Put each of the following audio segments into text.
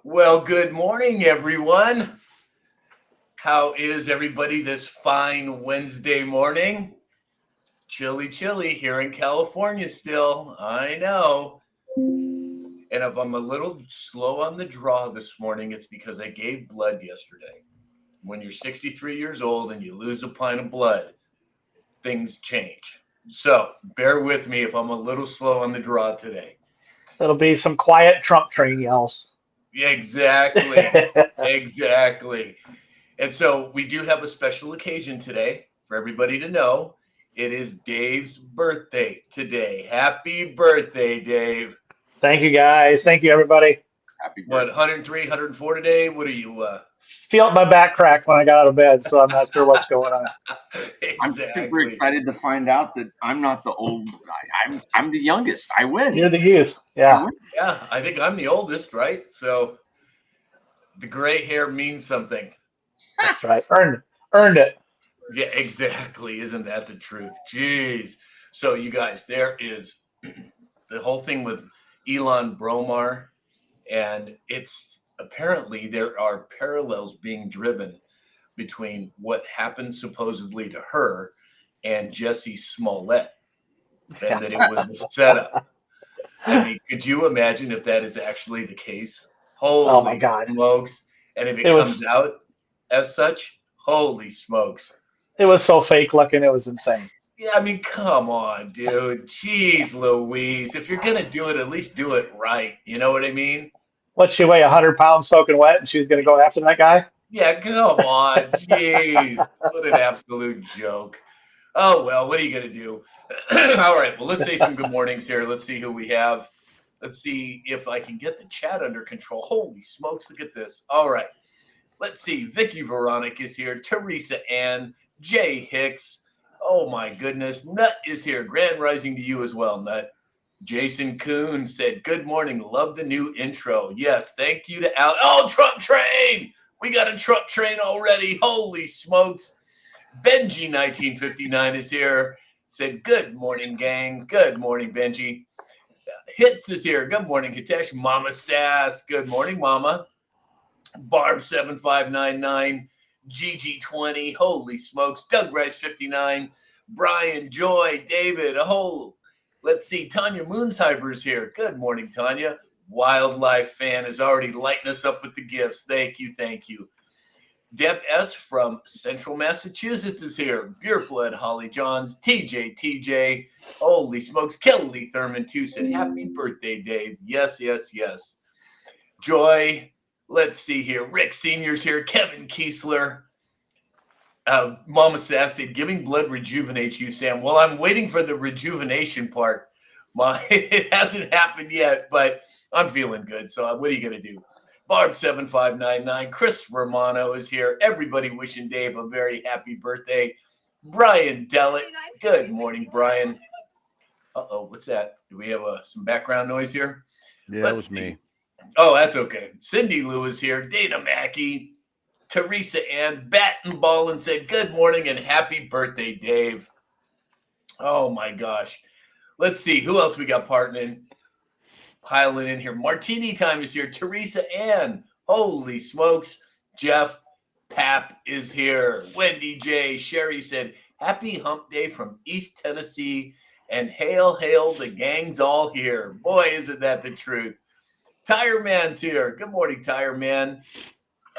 Well, good morning, everyone. How is everybody this fine Wednesday morning? Chilly, chilly here in California still. I know. And if I'm a little slow on the draw this morning, it's because I gave blood yesterday. When you're 63 years old and you lose a pint of blood, things change. So bear with me if I'm a little slow on the draw today. It'll be some quiet Trump train yells. Exactly. Exactly. And so we do have a special occasion today for everybody to know. It is Dave's birthday today. Happy birthday, Dave. Thank you, guys. Thank you, everybody. Happy What, birthday. 103, 104 today? What are you? Felt my back crack when I got out of bed, so I'm not sure what's going on. I'm super Exactly. excited to find out that I'm not the old. I'm the youngest. I win. You're the youth. I Yeah, win. Yeah, I think I'm the oldest, right? So the gray hair means something. that's right. Earned it. Yeah, exactly. Isn't that the truth? Jeez. So, you guys, there is the whole thing with Elon Bromar, and it's apparently there are parallels being driven between what happened supposedly to her and Jesse Smollett, and Yeah. that it was a setup. I mean, could you imagine if that is actually the case? Oh my Holy God. smokes. And if it It comes was out as such, holy smokes. it was so fake looking. It was insane. Yeah, I mean, come on, dude. Jeez Louise. If you're going to do it, at least do it right. You know what I mean? What's she weigh? 100 pounds soaking wet, and she's gonna go after that guy? Yeah, come on. Jeez. What an absolute joke. Oh, well, what are you going to do? All right. Well, let's say some good mornings here. Let's see who we have. Let's see if I can get the chat under control. Holy smokes, look at this. All right. Let's see. Vicky Veronic is here. Teresa Ann. Jay Hicks. Oh, my goodness. Nut is here. Grand rising to you as well, Nut. Jason Kuhn said, "Good morning. Love the new intro." Yes, thank you to Al. Oh, Trump train. We got a Trump train already. Holy smokes. Benji 1959 is here. Said, "Good morning, gang." Good morning, Benji. Hits is here. Good morning, Hitesh. Mama Sass. Good morning, Mama. Barb 7599. GG20. Holy smokes. Doug Rice 59. Brian Joy. David. Oh, let's see. Tanya Moonsheimer's here. Good morning, Tanya. Wildlife fan is already lighting us up with the gifts. Thank you. Thank you. Deb S. from Central Massachusetts is here. Beerblood, Holly Johns, TJ. Holy smokes. Kelly Thurman, too, said, "Happy birthday, Dave." Yes, yes, yes. Joy, let's see here. Rick Sr.'s here. Kevin Kiesler. Mama Sass said, "Giving blood rejuvenates you, Sam." Well, I'm waiting for the rejuvenation part. It hasn't happened yet, but I'm feeling good. So what are you going to do? Barb 7599. Chris Romano is here. Everybody wishing Dave a very happy birthday. Brian Dellett. Good morning, Brian. Uh-oh, what's that? Do we have some background noise here? Yeah, it Let's was see. me. Oh, that's okay. Cindy Lou is here. Dana Mackey. Teresa Ann Battenball and said, "Good morning and happy birthday, Dave." Oh my gosh. Let's see who else we got piling in here. Martini time is here. Teresa Ann. Holy smokes. Jeff Pap is here. Wendy J. Sherry said, "Happy hump day from East Tennessee. And hail, hail, the gang's all here." Boy, isn't that the truth. Tire Man's here. Good morning, Tire Man.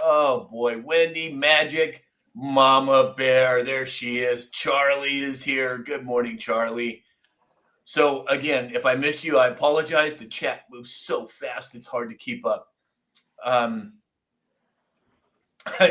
Oh boy, Wendy, Magic, Mama Bear, there she is. Charlie is here. Good morning, Charlie. So again, if I missed you, I apologize. The chat moves so fast; it's hard to keep up. Um,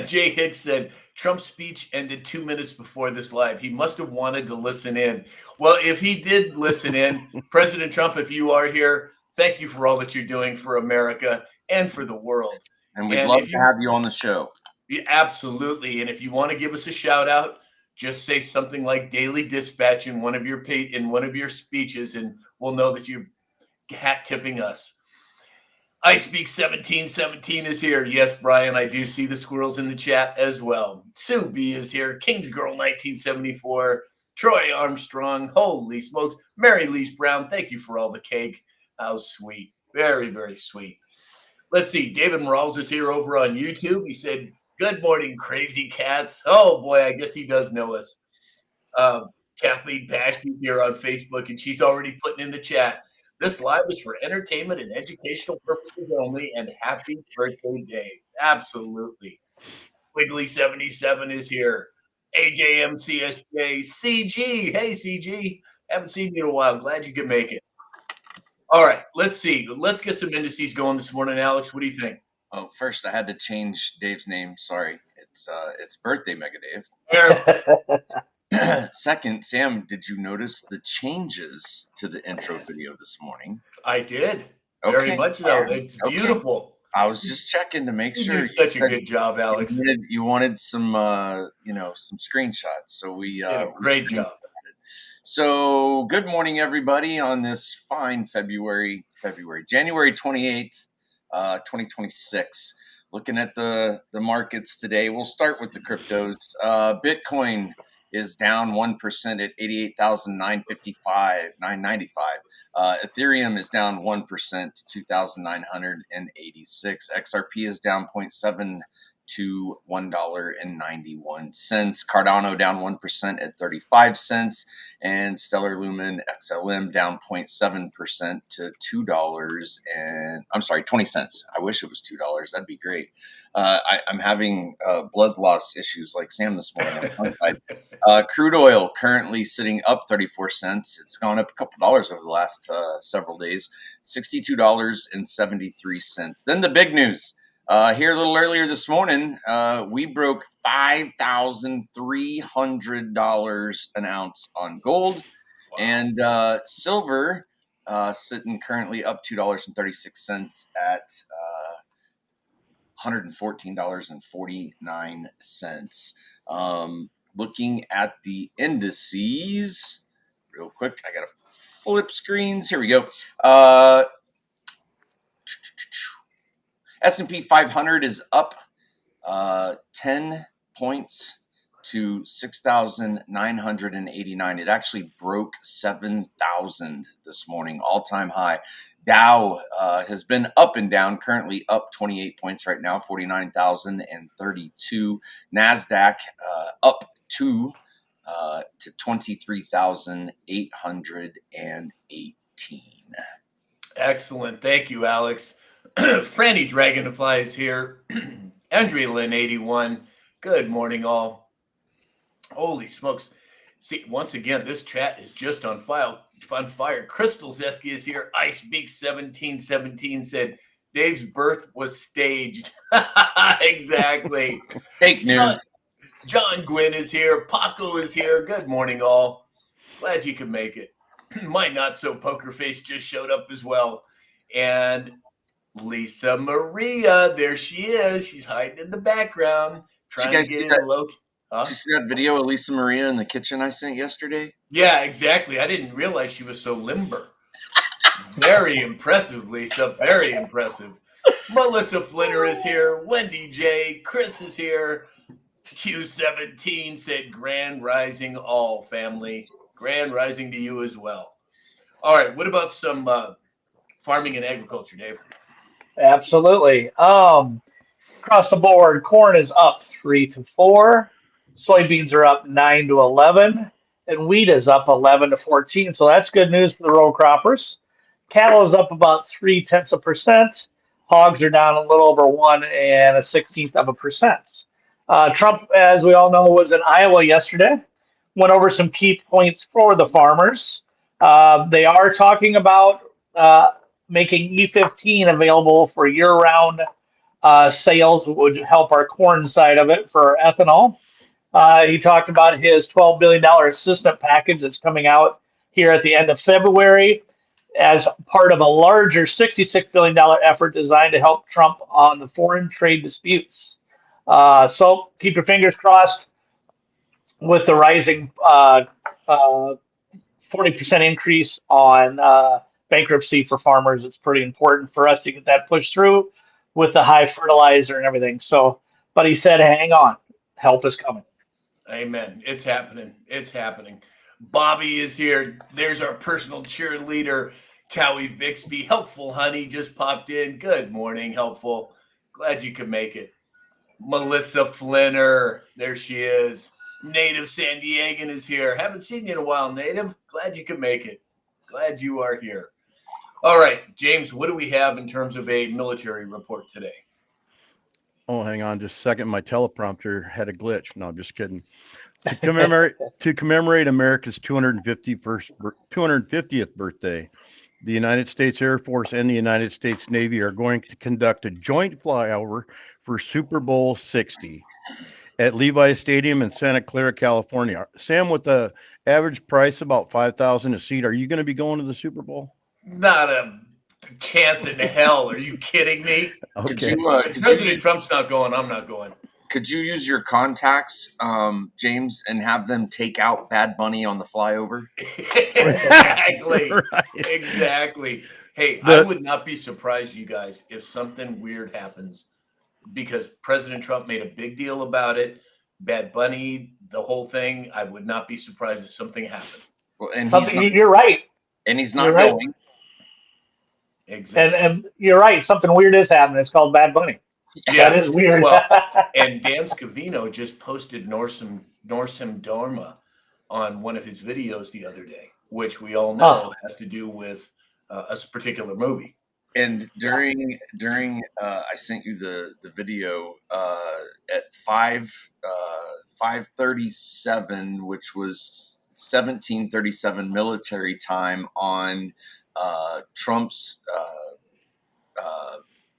Jay Hicks said Trump's speech ended 2 minutes before this live. He must have wanted to listen in. Well, if he did listen in, President Trump, if you are here, thank you for all that you're doing for America and for the world. And we'd And love if to you have you on the show. Yeah, absolutely. And if you want to give us a shout out, just say something like Daily Dispatch in one of your speeches, and we'll know that you're hat tipping us. I Speak 1717 is here. Yes, Brian, I do see the squirrels in the chat as well. Sue B is here. Kings Girl 1974. Troy Armstrong. Holy smokes. Mary Lise Brown, thank you for all the cake. How sweet. Very, very sweet. Let's see. David Morales is here over on YouTube. He said, "Good morning, crazy cats." Oh boy, I guess he does know us. Um, Kathleen Paschke here on Facebook, and she's already putting in the chat. This live is for entertainment and educational purposes only, and happy birthday, Dave. Absolutely. Wiggly77 is here. AJMCSJ, CG. Hey, CG. Haven't seen you in a while. Glad you could make it. All right, let's see. Let's get some indices going this morning, Alex. What do you think? Oh, first I had to change Dave's name. Sorry, it's birthday, Mega Dave. Second, Sam, did you notice the changes to the intro video this morning? I did. Very much so. It's beautiful. I was just checking to make You sure. do such a good job, Alex. You wanted some, some screenshots. So we did a great job. So good morning, everybody, on this fine January 28th, 2026. Looking at the markets today, we'll start with the cryptos. Bitcoin is down 1% at 995. Ethereum is down 1% to 2,986. XRP is down 0.7 to $1.91. Cardano down 1% at 35 cents, and Stellar Lumen XLM down 0.7% to $20. I wish it was $2. That'd be great. I'm having blood loss issues like Sam this morning. Crude oil currently sitting up 34 cents. It's gone up a couple dollars over the last several days. $62.73. Then the big news. Here a little earlier this morning, we broke $5,300 an ounce on gold. Wow. And silver sitting currently up $2.36 at $114.49. Looking at the indices real quick. I got to flip screens. Here we go. S&P 500 is up 10 points to 6,989. It actually broke 7,000 this morning, all-time high. Dow has been up and down, currently up 28 points right now, 49,032. NASDAQ up 2 to 23,818. Excellent. Thank you, Alex. Franny Dragonfly is here. Andrea Lynn 81. Good morning, all. Holy smokes. See, once again, this chat is just on fire. Crystal Zeski is here. IceBeak1717 said Dave's birth was staged. Exactly. Fake news. John Gwynn is here. Paco is here. Good morning, all. Glad you could make it. My not so poker face just showed up as well. And Lisa Maria, there she is. She's hiding in the background, trying to get in low. Did you see that video of Lisa Maria in the kitchen I sent yesterday? Yeah, exactly. I didn't realize she was so limber. Very impressive, Lisa. Very impressive. Melissa Flinner is here. Wendy J. Chris is here. Q17 said grand rising all, family. Grand rising to you as well. All right. What about some farming and agriculture, Dave? Absolutely. Across the board, corn is up 3 to 4. Soybeans are up 9 to 11, and wheat is up 11 to 14. So that's good news for the row croppers. Cattle is up about 0.3%. Hogs are down a little over 1.1%. Trump, as we all know, was in Iowa yesterday. Went over some key points for the farmers. They are talking about making E15 available for year-round sales, would help our corn side of it for ethanol. He talked about his $12 billion assistance package that's coming out here at the end of February as part of a larger $66 billion effort designed to help Trump on the foreign trade disputes. So keep your fingers crossed with the rising 40% increase on bankruptcy for farmers. It's pretty important for us to get that pushed through with the high fertilizer and everything. So, but he said, hang on, help is coming. Amen. It's happening. It's happening. Bobby is here. There's our personal cheerleader. Towie Bixby, Helpful Honey just popped in. Good morning, Helpful. Glad you could make it. Melissa Flinner, there she is. Native San Diegan is here. Haven't seen you in a while, Native. Glad you could make it. Glad you are here. All right, James, what do we have in terms of a military report today? Oh, hang on just a second. My teleprompter had a glitch. No, I'm just kidding. To commemorate America's 250th birthday, the United States Air Force and the United States Navy are going to conduct a joint flyover for Super Bowl 60 at Levi Stadium in Santa Clara, California. Sam, with the average price about $5,000 a seat, are you going to be going to the Super Bowl? Not a chance in hell. Are you kidding me? Okay. President Trump's not going. I'm not going. Could you use your contacts, James, and have them take out Bad Bunny on the flyover? Exactly. Right. Exactly. Hey, I would not be surprised, you guys, if something weird happens because President Trump made a big deal about it. Bad Bunny, the whole thing. I would not be surprised if something happened. Well, and You're right. he's not You're right. going. Exactly. And you're right. Something weird is happening. It's called Bad Bunny. Yeah. That is weird. Well, and Dan Scavino just posted Norsum Dharma on one of his videos the other day, which we all know has to do with a particular movie. And during I sent you the video at 5:37, which was 17:37 military time on Trump's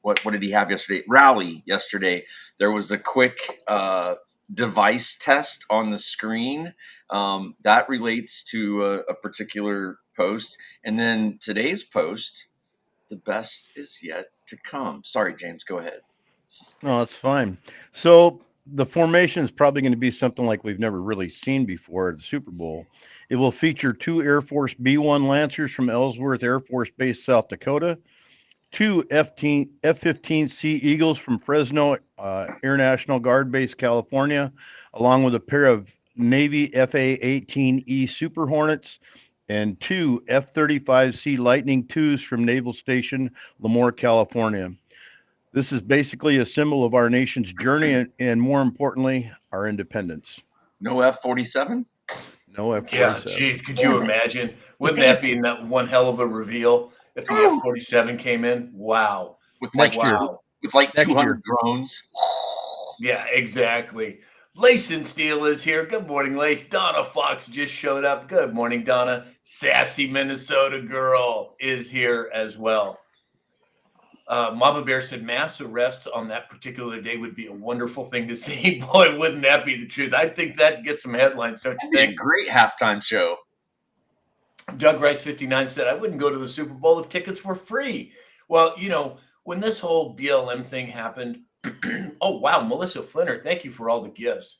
what did he have yesterday? Rally yesterday. There was a quick device test on the screen that relates to a particular post, and then today's post. The best is yet to come. Sorry, James, go ahead. No, that's fine. So the formation is probably going to be something like we've never really seen before at the Super Bowl. It will feature 2 Air Force B-1 Lancers from Ellsworth Air Force Base, South Dakota, 2 F-15C Eagles from Fresno Air National Guard Base, California, along with a pair of Navy FA-18E Super Hornets, and 2 F-35C Lightning IIs from Naval Station Lemoore, California. This is basically a symbol of our nation's journey and more importantly, our independence. No F-47? No F-47. Yeah, geez, could you imagine? Wouldn't that be that one hell of a reveal if the F-47 came in? Wow. With like 200 drones. Yeah, exactly. Lace and Steel is here. Good morning, Lace. Donna Fox just showed up. Good morning, Donna. Sassy Minnesota girl is here as well. Mama Bear said mass arrest on that particular day would be a wonderful thing to see. Boy, wouldn't that be the truth? I think that'd get some headlines, don't you think? A great halftime show. Doug Rice 59 said, I wouldn't go to the Super Bowl if tickets were free. Well, you know, when this whole BLM thing happened, oh, wow, Melissa Flinner, thank you for all the gifts.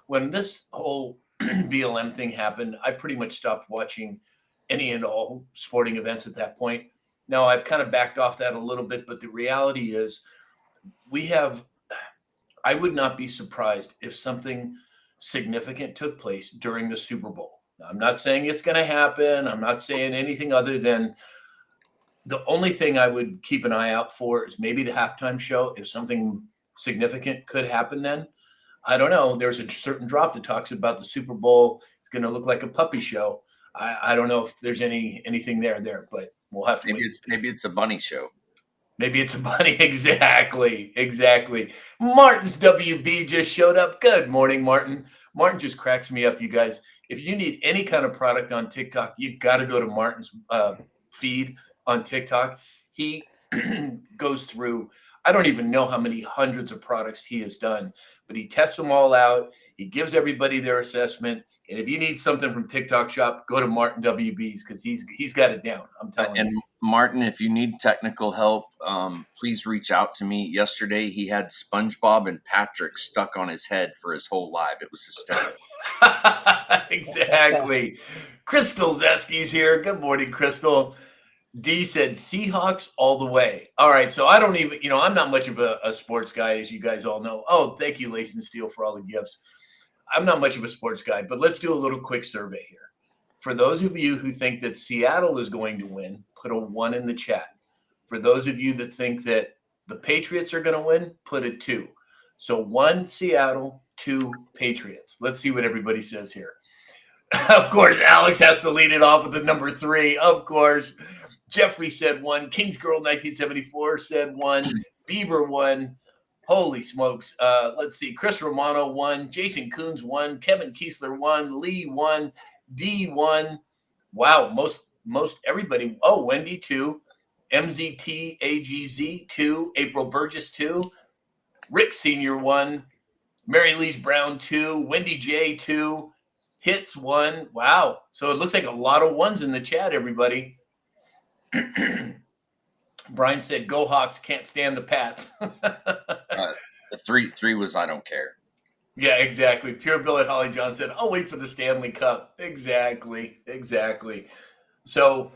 When this whole BLM thing happened, I pretty much stopped watching any and all sporting events at that point. Now, I've kind of backed off that a little bit, but the reality is I would not be surprised if something significant took place during the Super Bowl. Now, I'm not saying it's going to happen. I'm not saying anything other than the only thing I would keep an eye out for is maybe the halftime show. If something significant could happen then, I don't know. There's a certain drop that talks about the Super Bowl. It's going to look like a puppy show. I don't know if there's anything there, but we'll have to wait. Maybe it's a bunny show. Maybe it's a bunny. Exactly. Martin's WB just showed up. Good morning, Martin. Martin just cracks me up, you guys. If you need any kind of product on TikTok, you got to go to Martin's feed on TikTok. He goes through, I don't even know how many hundreds of products he has done, but he tests them all out. He gives everybody their assessment. And if you need something from TikTok Shop, go to Martin WB's because he's got it down. I'm telling you. And Martin, if you need technical help, please reach out to me. Yesterday, he had SpongeBob and Patrick stuck on his head for his whole live. It was hysterical. Exactly. Crystal Zesky's here. Good morning, Crystal. D said Seahawks all the way. All right, so I don't even, I'm not much of a sports guy, as you guys all know. Oh, thank you, Lace and Steel, for all the gifts. I'm not much of a sports guy, but let's do a little quick survey here. For those of you who think that Seattle is going to win, put a 1 in the chat. For those of you that think that the Patriots are going to win, put a 2. So 1 Seattle, 2 Patriots. Let's see what everybody says here. Of course, Alex has to lead it off with the number 3. Of course. Jeffrey said 1. Kings Girl 1974 said 1. Beaver 1. Holy smokes. Let's see. Chris Romano 1. Jason Coons 1. Kevin Kiesler 1. Lee 1. D 1. Wow. Most everybody. Oh, Wendy 2. MZT AGZ 2. April Burgess 2. Rick Senior 1. Mary Lee's Brown 2. Wendy J 2. Hits 1. Wow. So it looks like a lot of 1s in the chat, everybody. Brian said, "Go Hawks! Can't stand the Pats." The three was I don't care. Yeah, exactly. Pure Bill at Holly John said, "I'll wait for the Stanley Cup." Exactly. So,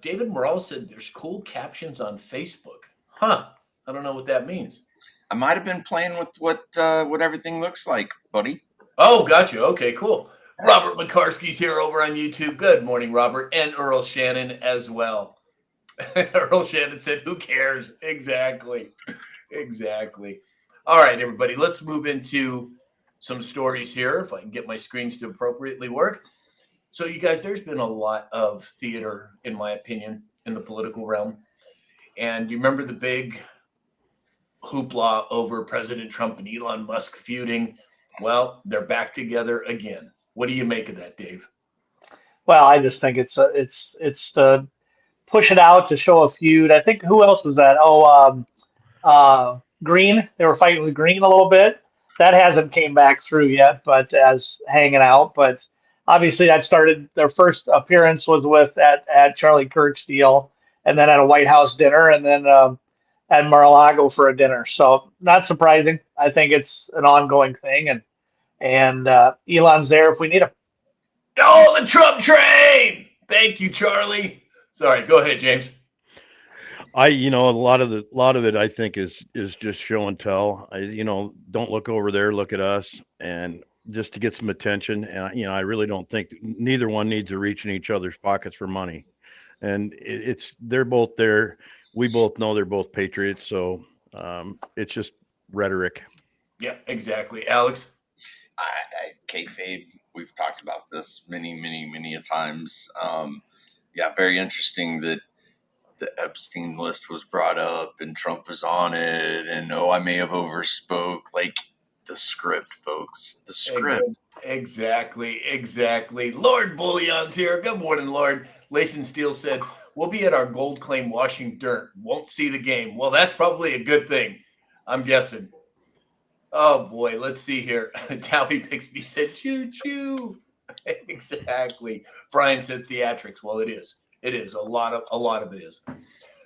David Morales said, "There's cool captions on Facebook." Huh? I don't know what that means. I might have been playing with what everything looks like, buddy. Oh, gotcha. Okay, cool. Robert McCarskey's here over on YouTube. Good morning, Robert, and Earl Shannon as well. Earl Shannon said, "Who cares?" Exactly. All right, everybody, let's move into some stories here, if I can get my screens to appropriately work. So, you guys, there's been a lot of theater, in my opinion, in the political realm. And you remember the big hoopla over President Trump and Elon Musk feuding? Well, they're back together again. What do you make of that, Dave? Well, I just think it's to push it out to show a feud. I think who else was that? Green. They were fighting with Green a little bit. That hasn't came back through yet, but as hanging out. But obviously, that started. Their first appearance was with at Charlie Kirk's deal, and then at a White House dinner, and then at Mar-a-Lago for a dinner. So not surprising. I think it's an ongoing thing, and Elon's there if we need him. Oh, the Trump train! Thank you, Charlie. Sorry, go ahead, James. A lot of it I think is just show and tell. Don't look over there, look at us, and just to get some attention. And I really don't think neither one needs to reach in each other's pockets for money. And they're both there. We both know they're both patriots, so it's just rhetoric. Yeah, exactly, Alex. Kayfabe. We've talked about this many a times. Yeah, very interesting that the Epstein list was brought up and Trump is on it, and I may have overspoke. Like the script, folks. The script. Exactly. Lord Bullion's here. Good morning, Lord. Layson Steele said, "We'll be at our gold claim washing dirt. Won't see the game." Well, that's probably a good thing, I'm guessing. Oh boy, let's see here. Towie Bixby said, "Choo choo." Exactly. Brian said theatrics. Well, it is. It is. A lot of it is.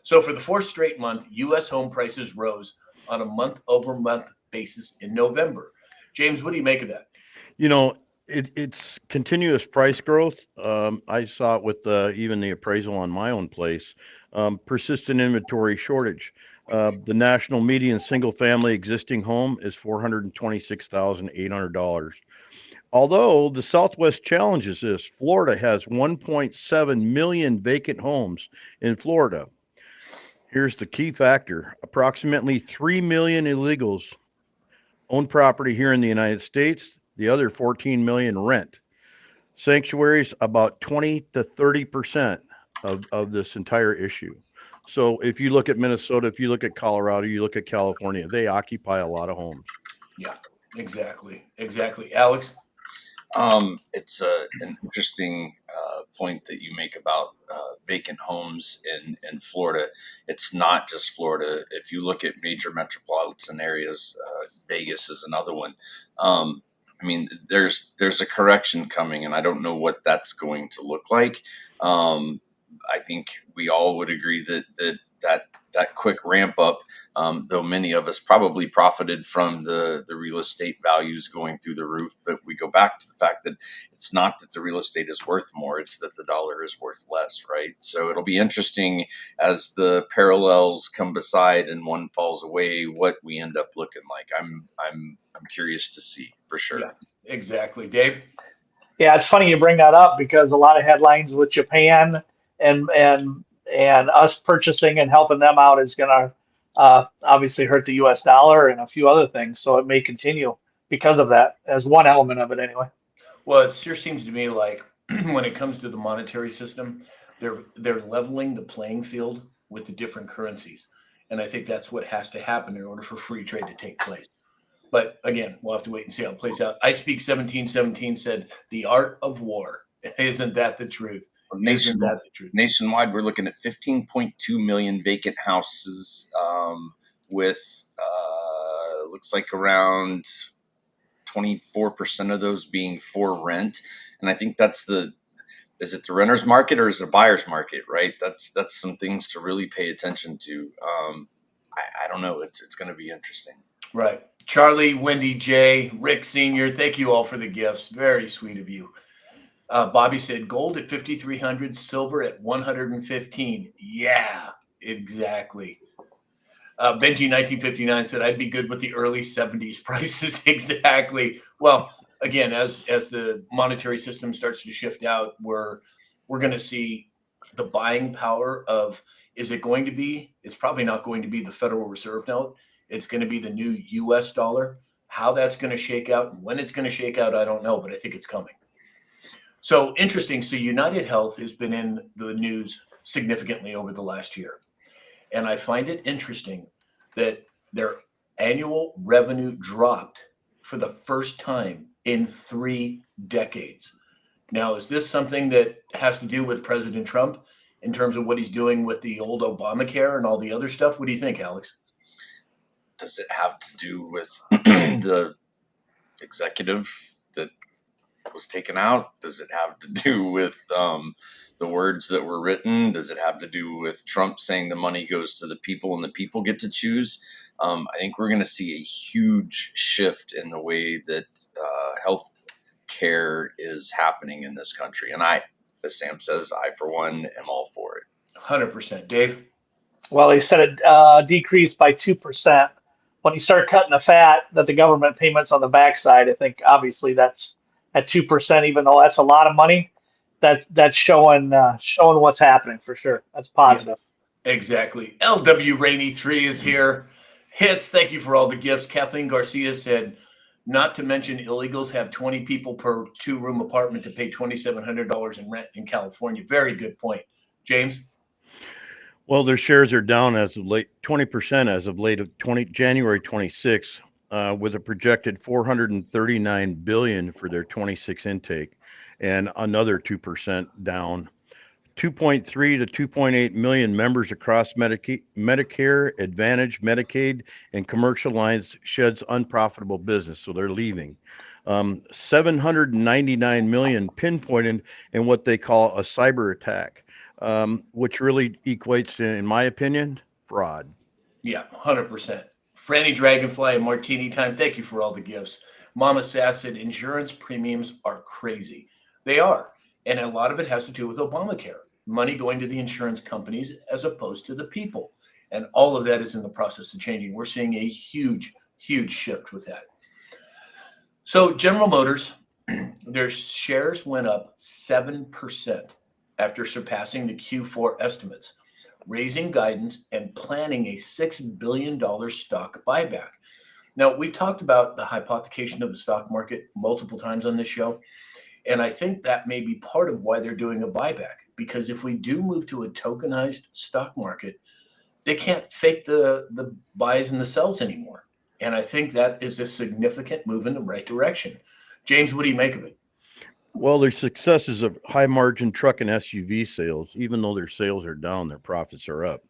So for the 4th straight month, U.S. home prices rose on a month-over-month basis in November. James, what do you make of that? It's continuous price growth. I saw it with even the appraisal on my own place. Persistent inventory shortage. The national median single-family existing home is $426,800. Although the Southwest challenges this, Florida has 1.7 million vacant homes in Florida. Here's the key factor. Approximately 3 million illegals own property here in the United States. The other 14 million rent. Sanctuaries, about 20 to 30% of this entire issue. So if you look at Minnesota, if you look at Colorado, you look at California, they occupy a lot of homes. Yeah, exactly. Alex? It's an interesting point that you make about vacant homes in Florida. It's not just Florida. If you look at major metropolitan areas, Vegas is another one. I mean, there's a correction coming, and I don't know what that's going to look like. I think we all would agree that quick ramp up, though many of us probably profited from the real estate values going through the roof. But we go back to the fact that it's not that the real estate is worth more, it's that the dollar is worth less, right? So it'll be interesting as the parallels come beside and one falls away, what we end up looking like. I'm curious to see for sure. Yeah, exactly. Dave? Yeah, it's funny you bring that up because a lot of headlines with Japan and us purchasing and helping them out is going to obviously hurt the U.S. dollar and a few other things. So it may continue because of that, as one element of it anyway. Well, it sure seems to me like when it comes to the monetary system, they're leveling the playing field with the different currencies, and I think that's what has to happen in order for free trade to take place. But again, we'll have to wait and see how it plays out. I Speak 1717 said, "The art of war." Isn't that the truth? Isn't that the truth? Nationwide, we're looking at 15.2 million vacant houses, with looks like around 24% of those being for rent. And I think is it the renter's market or is it a buyer's market, right? That's some things to really pay attention to. I don't know. It's going to be interesting. Right. Charlie, Wendy, Jay, Rick Sr., thank you all for the gifts. Very sweet of you. Bobby said gold at 5,300, silver at 115. Yeah, exactly. Benji 1959 said I'd be good with the early 70s prices. Exactly. Well, again, as the monetary system starts to shift out, we're going to see the buying power of, is it going to be, it's probably not going to be the Federal Reserve note. It's going to be the new US dollar. How that's going to shake out and when it's going to shake out, I don't know, but I think it's coming. So interesting. So United Health has been in the news significantly over the last year. And I find it interesting that their annual revenue dropped for the first time in 3 decades. Now, is this something that has to do with President Trump in terms of what he's doing with the old Obamacare and all the other stuff? What do you think, Alex? Does it have to do with the executive that was taken out? Does it have to do with the words that were written? Does it have to do with Trump saying the money goes to the people and the people get to choose? I think we're going to see a huge shift in the way that health care is happening in this country. And as Sam says, I, for one, am all for it. 100%. Dave? Well, he said it decreased by 2%. When you start cutting the fat that the government payments on the backside, I think obviously that's at 2%, even though that's a lot of money. That's showing what's happening for sure. That's positive. Yeah, exactly. LW Rainy 3 is here. Hits, thank you for all the gifts. Kathleen Garcia said, not to mention illegals have 20 people per 2-room apartment to pay $2,700 in rent in California. Very good point. James? Well, their shares are down as of late, 20% as of late of January 26, with a projected 439 billion for their 26 intake, and another 2% down. 2.3 to 2.8 million members across Medicare, Advantage, Medicaid, and commercial lines sheds unprofitable business, so they're leaving. 799 million pinpointed in what they call a cyber attack, which really equates to, in my opinion, fraud. Yeah, 100%. Franny Dragonfly and Martini Time, thank you for all the gifts. Mama Sass said insurance premiums are crazy. They are. And a lot of it has to do with Obamacare, money going to the insurance companies as opposed to the people. And all of that is in the process of changing. We're seeing a huge, huge shift with that. So General Motors, their shares went up 7% after surpassing the Q4 estimates, raising guidance and planning a $6 billion stock buyback. Now, we've talked about the hypothecation of the stock market multiple times on this show, and I think that may be part of why they're doing a buyback, because if we do move to a tokenized stock market, they can't fake the buys and the sells anymore. And I think that is a significant move in the right direction. James, what do you make of it? Well, their successes of high margin truck and SUV sales, even though their sales are down, their profits are up.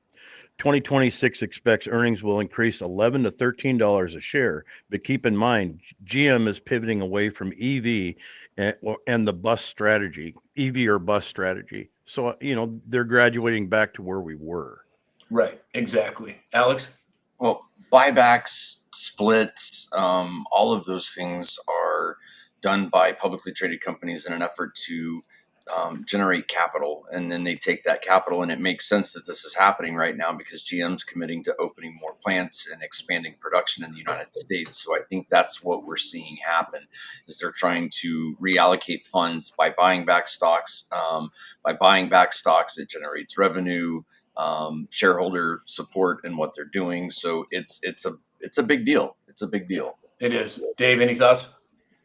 2026 expects earnings will increase $11 to $13 a share, but keep in mind, GM is pivoting away from EV and the bus strategy, EV or bus strategy. So, they're graduating back to where we were. Right, exactly. Alex? Well, buybacks, splits, all of those things are done by publicly traded companies in an effort to generate capital, and then they take that capital, and it makes sense that this is happening right now because GM's committing to opening more plants and expanding production in the United States. So I think that's what we're seeing happen is they're trying to reallocate funds by buying back stocks. By buying back stocks, it generates revenue, shareholder support in what they're doing. So it's a big deal. It's a big deal. It is. Dave, any thoughts?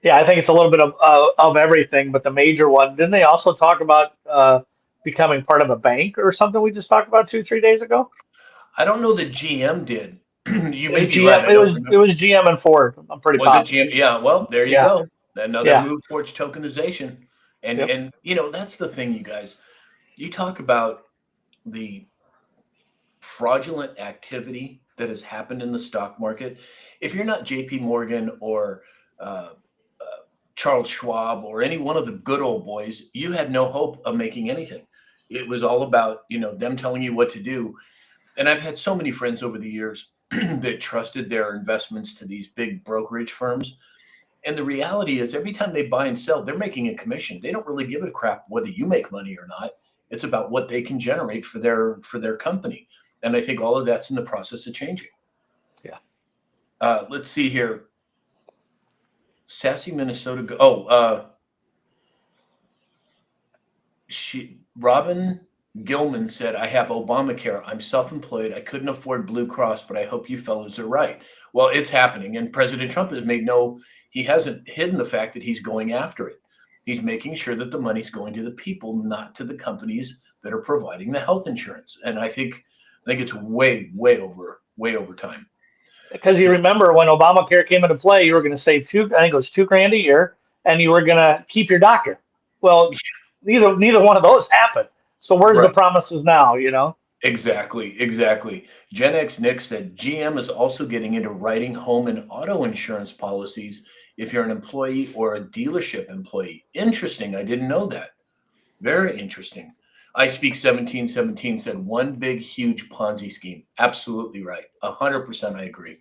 Yeah, I think it's a little bit of everything, but the major one. Didn't they also talk about becoming part of a bank or something? We just talked about 2, 3 days ago. I don't know that GM did. You It may was be right. GM. I don't remember. It was GM and Ford. I'm pretty Was it positive. GM? Yeah. Well, there you Yeah, go. Another yeah, move towards tokenization. And yep. and you know, that's the thing, you guys. You talk about the fraudulent activity that has happened in the stock market. If you're not JP Morgan or uh, Charles Schwab or any one of the good old boys, you had no hope of making anything. It was all about, them telling you what to do. And I've had so many friends over the years that trusted their investments to these big brokerage firms. And the reality is, every time they buy and sell, they're making a commission. They don't really give a crap whether you make money or not. It's about what they can generate for their company. And I think all of that's in the process of changing. Yeah. Let's see here. Sassy Minnesota. Robin Gilman said, I have Obamacare. I'm self-employed. I couldn't afford Blue Cross, but I hope you fellows are right. Well, it's happening. And President Trump he hasn't hidden the fact that he's going after it. He's making sure that the money's going to the people, not to the companies that are providing the health insurance. And I think it's way over time. Because you remember when Obamacare came into play, you were going to save I think it was $2,000 a year, and you were going to keep your doctor. Well, neither one of those happened. So where's the Right. promises now? You know. Exactly. Gen X Nick said GM is also getting into writing home and auto insurance policies if you're an employee or a dealership employee. Interesting. I didn't know that. Very interesting. I Speak 1717 said one big, huge Ponzi scheme. Absolutely right. 100% I agree.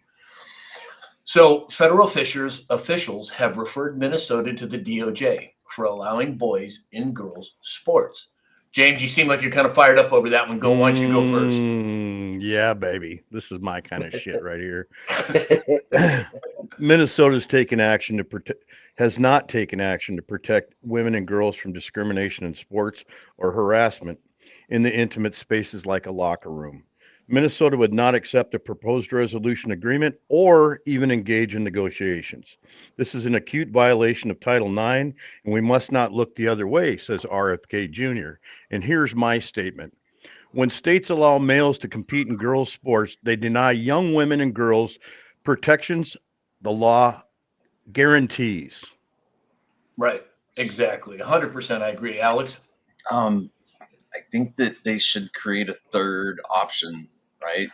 So federal officials have referred Minnesota to the DOJ for allowing boys in girls sports. James, you seem like you're kind of fired up over that one. Why don't you go first? Yeah, baby. This is my kind of shit right here. Minnesota's has not taken action to protect women and girls from discrimination in sports or harassment in the intimate spaces like a locker room. Minnesota would not accept a proposed resolution agreement or even engage in negotiations. This is an acute violation of Title IX, and we must not look the other way, says RFK Jr. And here's my statement. When states allow males to compete in girls' sports, they deny young women and girls protections the law guarantees. Right. Exactly. 100% I agree. Alex? I think that they should create a third option, right?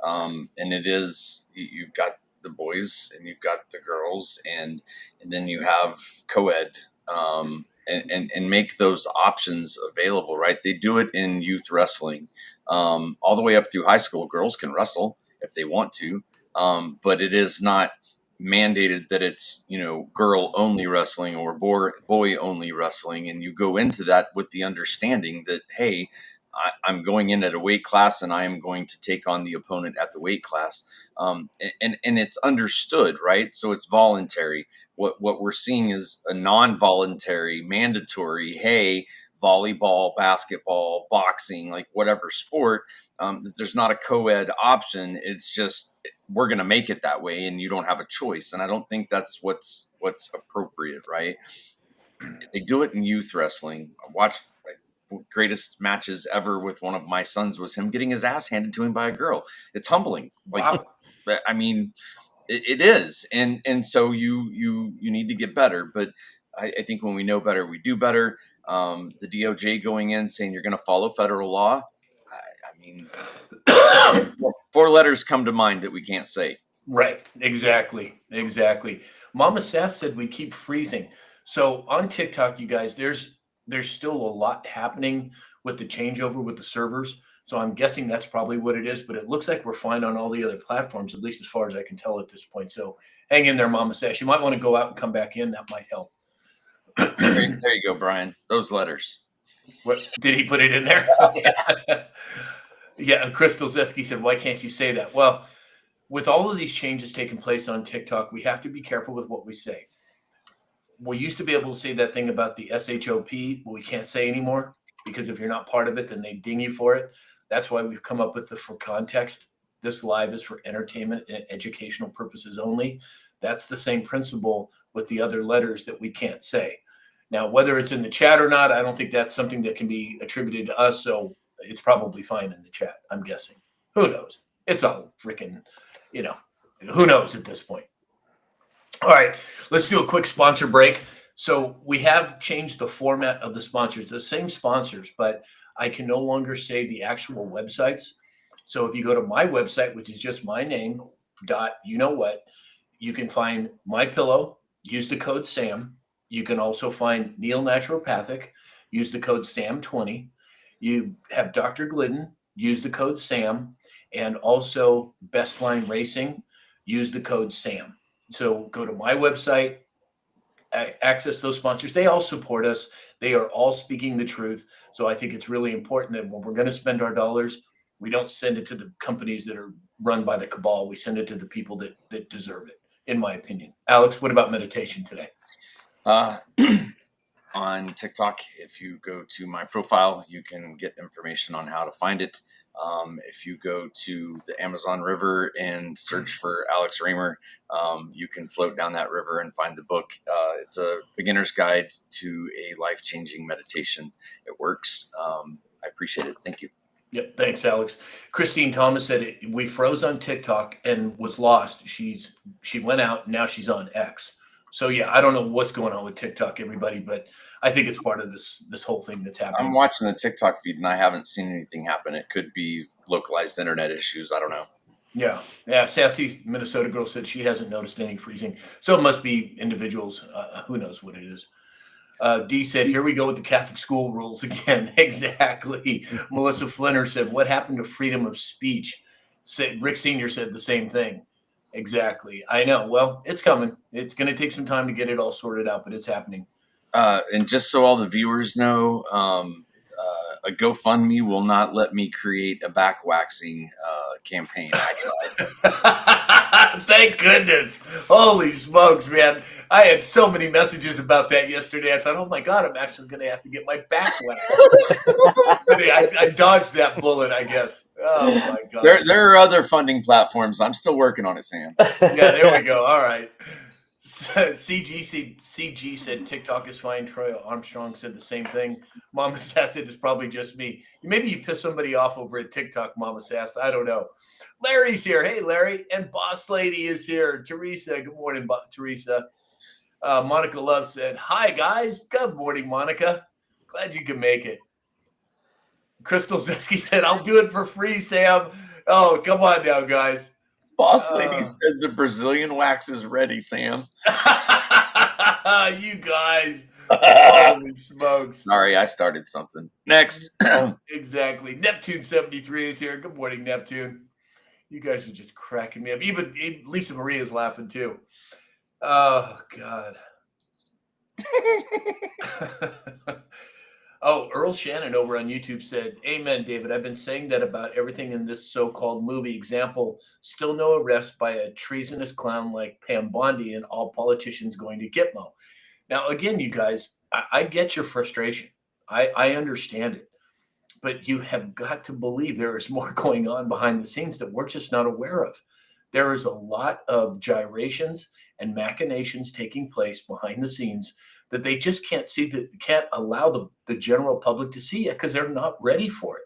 And it is you've got the boys and you've got the girls, and then you have co-ed, and make those options available, right? They do it in youth wrestling, all the way up through high school. Girls can wrestle if they want to, but it is not mandated that it's girl only wrestling or boy only wrestling. And you go into that with the understanding that, hey, I'm going in at a weight class and I am going to take on the opponent at the weight class. And it's understood, right? So it's voluntary. What we're seeing is a non-voluntary, mandatory, hey, volleyball, basketball, boxing, like whatever sport, there's not a co-ed option. It's just, we're going to make it that way and you don't have a choice. And I don't think that's what's appropriate, right? They do it in youth wrestling. I watched greatest matches ever with one of my sons was him getting his ass handed to him by a girl. It's humbling. Wow. I mean, it is. And so you need to get better. But I think when we know better, we do better. The DOJ going in saying you're going to follow federal law. I mean, 4 letters come to mind that we can't say. Right. Exactly. Mama Seth said we keep freezing. So on TikTok, you guys, there's still a lot happening with the changeover with the servers. So I'm guessing that's probably what it is, but it looks like we're fine on all the other platforms, at least as far as I can tell at this point. So hang in there, Mama Seth. You might want to go out and come back in. That might help. There you go, Brian. Those letters. What did he put it in there? Yeah. Yeah, Crystal Zeski said, "Why can't you say that?" Well, with all of these changes taking place on TikTok, we have to be careful with what we say. We used to be able to say that thing about the SHOP, but we can't say anymore because if you're not part of it, then they ding you for it. That's why we've come up with the for context. This live is for entertainment and educational purposes only. That's the same principle with the other letters that we can't say. Now, whether it's in the chat or not, I don't think that's something that can be attributed to us. So it's probably fine in the chat, I'm guessing. Who knows? It's all freaking, who knows at this point. All right, let's do a quick sponsor break. So we have changed the format of the sponsors, the same sponsors, but I can no longer say the actual websites. So if you go to my website, which is just my name, you can find My Pillow, use the code SAM. You can also find Neil Naturopathic, use the code SAM20. You have Dr. Glidden, use the code SAM, and also Bestline Racing, use the code SAM. So go to my website, access those sponsors. They all support us. They are all speaking the truth. So I think it's really important that when we're going to spend our dollars, we don't send it to the companies that are run by the cabal. We send it to the people that deserve it, in my opinion. Alex, what about meditation today? On TikTok, if you go to my profile, you can get information on how to find it. If you go to the Amazon River and search for Alex Raymer, you can float down that river and find the book. It's a beginner's guide to a life-changing meditation. It works. I appreciate it. Thank you. Yep. Thanks, Alex. Christine Thomas said we froze on TikTok and was lost. She went out. Now she's on X. So yeah, I don't know what's going on with TikTok, everybody, but I think it's part of this whole thing that's happening. I'm watching the TikTok feed and I haven't seen anything happen. It could be localized internet issues. I don't know. Yeah. Sassy Minnesota girl said she hasn't noticed any freezing, so it must be individuals. Who knows what it is? D said, "Here we go with the Catholic school rules again." Exactly. Melissa Flinner said, "What happened to freedom of speech?" Rick Senior said the same thing. Exactly. I know. Well, it's coming. It's going to take some time to get it all sorted out, but it's happening. And just so all the viewers know, a GoFundMe will not let me create a back waxing campaign. Thank goodness. Holy smokes, man. I had so many messages about that yesterday. I thought, oh my God, I'm actually going to have to get my back waxed. I dodged that bullet, I guess. Oh my God. There are other funding platforms. I'm still working on it, Sam. Yeah, there we go. All right. CG said TikTok is fine. Troy Armstrong said the same thing. Mama Sass said it's probably just me. Maybe you piss somebody off over at TikTok, Mama Sass. I don't know. Larry's here. Hey, Larry. And Boss Lady is here. Teresa. Good morning, Teresa. Monica Love said, "Hi, guys." Good morning, Monica. Glad you can make it. Crystal Zeski said, "I'll do it for free, Sam." Oh, come on now, guys. Boss Lady said the Brazilian wax is ready, Sam. You guys. Holy smokes. Sorry, I started something. Next. Exactly. Neptune 73 is here. Good morning, Neptune. You guys are just cracking me up. Even Lisa Marie is laughing too. Oh, God. Oh, Earl Shannon over on YouTube said, "Amen, David. I've been saying that about everything in this so-called movie. Example, still no arrest by a treasonous clown like Pam Bondi and all politicians going to Gitmo." Now, again, you guys, I get your frustration. I understand it. But you have got to believe there is more going on behind the scenes that we're just not aware of. There is a lot of gyrations and machinations taking place behind the scenes that they just can't see, that can't allow the general public to see it because they're not ready for it.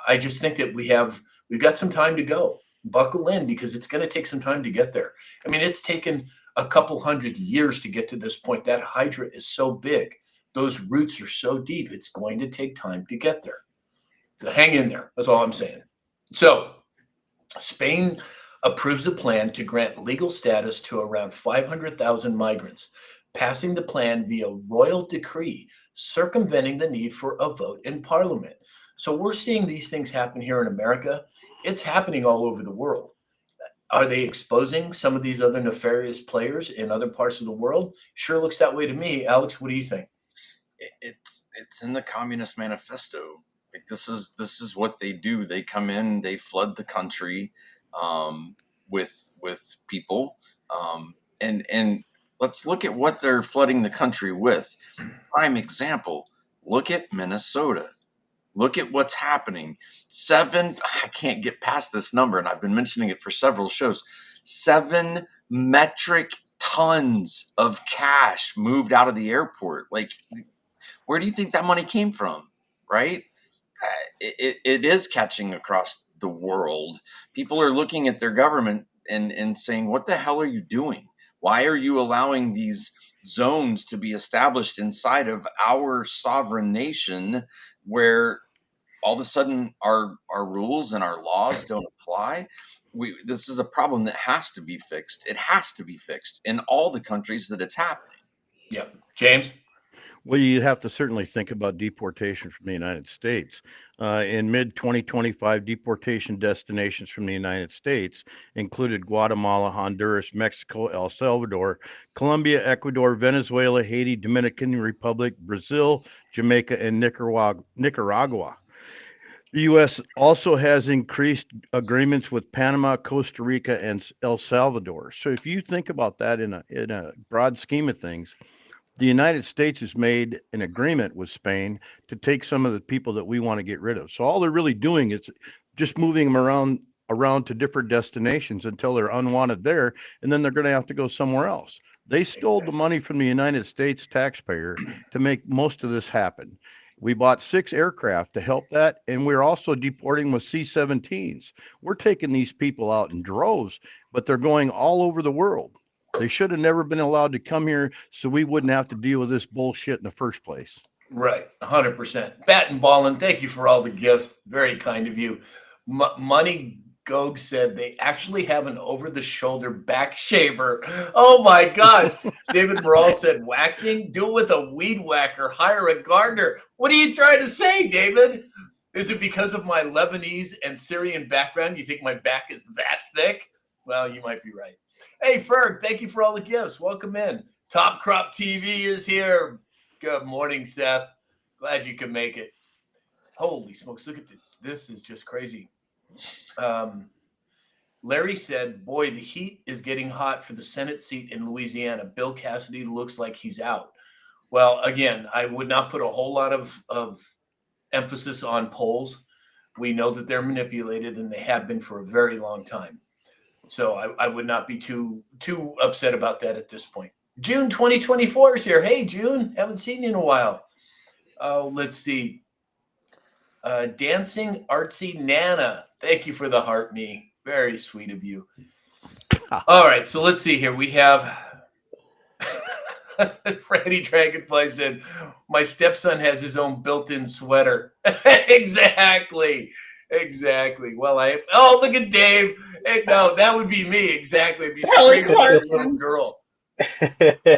I just think that we've got some time to go. Buckle in because it's going to take some time to get there. I mean, it's taken a couple hundred years to get to this point. That hydra is so big. Those roots are so deep. It's going to take time to get there. So hang in there. That's all I'm saying. So Spain approves a plan to grant legal status to around 500,000 migrants, passing the plan via royal decree, circumventing the need for a vote in parliament. So we're seeing these things happen here in America. It's happening all over the world. Are they exposing some of these other nefarious players in other parts of the world? Sure looks that way to me. Alex, what do you think? It's in the Communist Manifesto. Like this is what they do. They come in, they flood the country with people, and let's look at what they're flooding the country with. Prime example. Look at Minnesota. Look at what's happening. I can't get past this number, and I've been mentioning it for several shows. 7 metric tons of cash moved out of the airport. Like, where do you think that money came from? Right? It is catching across the world. People are looking at their government and saying, what the hell are you doing? Why are you allowing these zones to be established inside of our sovereign nation where all of a sudden our rules and our laws don't apply? This is a problem that has to be fixed. It has to be fixed in all the countries that it's happening. Yep. James? Well, you have to certainly think about deportation from the United States. In mid 2025, deportation destinations from the United States included Guatemala, Honduras, Mexico, El Salvador, Colombia, Ecuador, Venezuela, Haiti, Dominican Republic, Brazil, Jamaica, and Nicaragua. The U.S. also has increased agreements with Panama, Costa Rica, and El Salvador. So if you think about that in a broad scheme of things, the United States has made an agreement with Spain to take some of the people that we want to get rid of. So all they're really doing is just moving them around to different destinations until they're unwanted there, and then they're going to have to go somewhere else. They stole the money from the United States taxpayer to make most of this happen. We bought 6 aircraft to help that, and we're also deporting with C-17s. We're taking these people out in droves, but they're going all over the world. They should have never been allowed to come here, so we wouldn't have to deal with this bullshit in the first place. Right, 100%. Bat and Ballin, thank you for all the gifts. Very kind of you. Money Gog said they actually have an over-the-shoulder back shaver. Oh my gosh. David Morale said waxing? Do it with a weed whacker. Hire a gardener. What are you trying to say, David? Is it because of my Lebanese and Syrian background? You think my back is that thick? Well, you might be right. Hey, Ferg, thank you for all the gifts. Welcome in. Top Crop TV is here. Good morning, Seth. Glad you could make it. Holy smokes, look at this. This is just crazy. Larry said, boy, the heat is getting hot for the Senate seat in Louisiana. Bill Cassidy looks like he's out. Well, again, I would not put a whole lot of emphasis on polls. We know that they're manipulated, and they have been for a very long time. So I would not be too upset about that at this point. June 2024 is here. Hey, June, haven't seen you in a while. Let's see. Dancing Artsy Nana. Thank you for the heart, me. Very sweet of you. All right, so let's see here. We have Freddie Dragonfly said, my stepson has his own built-in sweater. Exactly. Well, look at Dave. Hey, no, that would be me. Exactly. It'd be straight up a little girl.